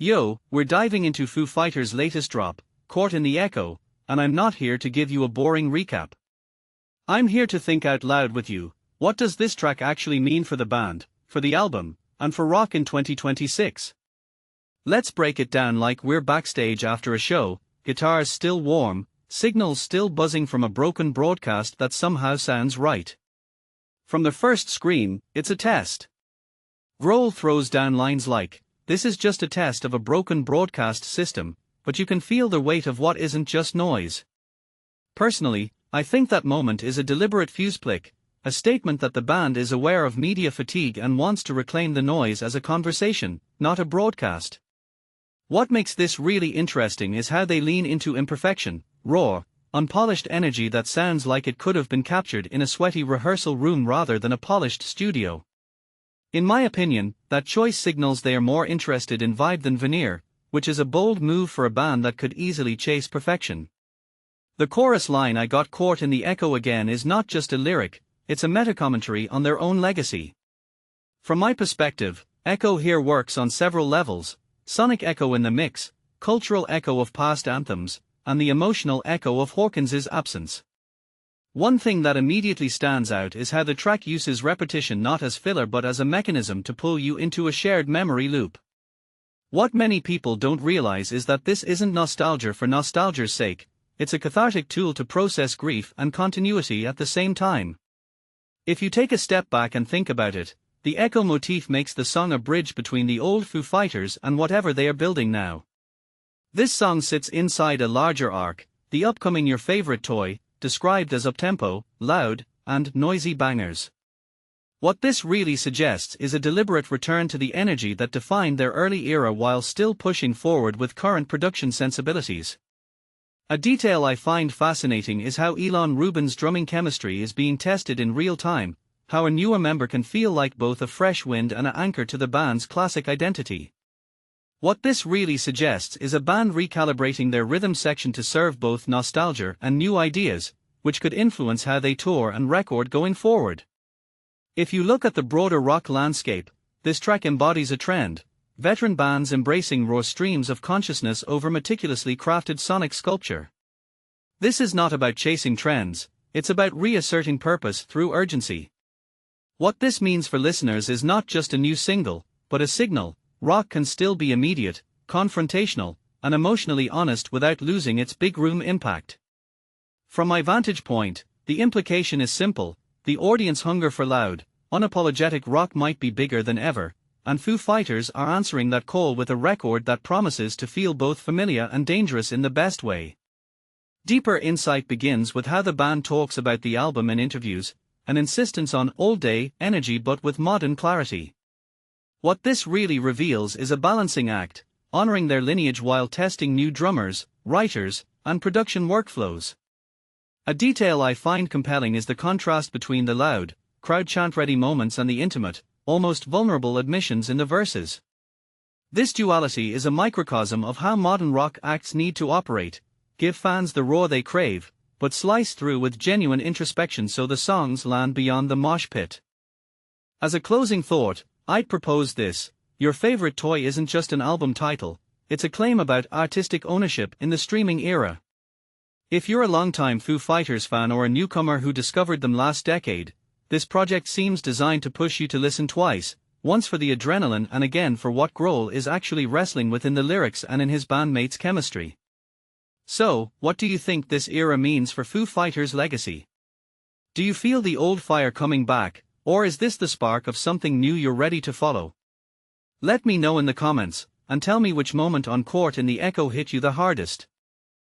Yo, we're diving into Foo Fighters' latest drop, Caught in the Echo, and I'm not here to give you a boring recap. I'm here to think out loud with you. What does this track actually mean for the band, for the album, and for rock in 2026? Let's break it down like we're backstage after a show, guitars still warm, signals still buzzing from a broken broadcast that somehow sounds right. From the first scream, it's a test. Grohl throws down lines like, "This is just a test of a broken broadcast system, but you can feel the weight of what isn't just noise." Personally, I think that moment is a deliberate fuse flick, a statement that the band is aware of media fatigue and wants to reclaim the noise as a conversation, not a broadcast. What makes this really interesting is how they lean into imperfection, raw, unpolished energy that sounds like it could have been captured in a sweaty rehearsal room rather than a polished studio. In my opinion, that choice signals they are more interested in vibe than veneer, which is a bold move for a band that could easily chase perfection. The chorus line "I got caught in the echo again" is not just a lyric, it's a meta-commentary on their own legacy. From my perspective, echo here works on several levels: sonic echo in the mix, cultural echo of past anthems, and the emotional echo of Hawkins's absence. One thing that immediately stands out is how the track uses repetition not as filler but as a mechanism to pull you into a shared memory loop. What many people don't realize is that this isn't nostalgia for nostalgia's sake, it's a cathartic tool to process grief and continuity at the same time. If you take a step back and think about it, the echo motif makes the song a bridge between the old Foo Fighters and whatever they are building now. This song sits inside a larger arc, the upcoming Your Favorite Toy, described as uptempo, loud, and noisy bangers. What this really suggests is a deliberate return to the energy that defined their early era while still pushing forward with current production sensibilities. A detail I find fascinating is how Elon Rubin's drumming chemistry is being tested in real time, how a newer member can feel like both a fresh wind and an anchor to the band's classic identity. What this really suggests is a band recalibrating their rhythm section to serve both nostalgia and new ideas, which could influence how they tour and record going forward. If you look at the broader rock landscape, this track embodies a trend: veteran bands embracing raw streams of consciousness over meticulously crafted sonic sculpture. This is not about chasing trends, it's about reasserting purpose through urgency. What this means for listeners is not just a new single, but a signal: rock can still be immediate, confrontational, and emotionally honest without losing its big room impact. From my vantage point, the implication is simple: the audience hunger for loud, unapologetic rock might be bigger than ever, and Foo Fighters are answering that call with a record that promises to feel both familiar and dangerous in the best way. Deeper insight begins with how the band talks about the album in interviews, an insistence on all-day energy but with modern clarity. What this really reveals is a balancing act, honoring their lineage while testing new drummers, writers, and production workflows. A detail I find compelling is the contrast between the loud, crowd chant-ready moments and the intimate, almost vulnerable admissions in the verses. This duality is a microcosm of how modern rock acts need to operate: give fans the raw they crave, but slice through with genuine introspection so the songs land beyond the mosh pit. As a closing thought, I'd propose this: Your Favorite Toy isn't just an album title, it's a claim about artistic ownership in the streaming era. If you're a longtime Foo Fighters fan or a newcomer who discovered them last decade, this project seems designed to push you to listen twice, once for the adrenaline and again for what Grohl is actually wrestling with in the lyrics and in his bandmates' chemistry. So, what do you think this era means for Foo Fighters' legacy? Do you feel the old fire coming back, or is this the spark of something new you're ready to follow? Let me know in the comments, and tell me which moment on Caught in the Echo hit you the hardest.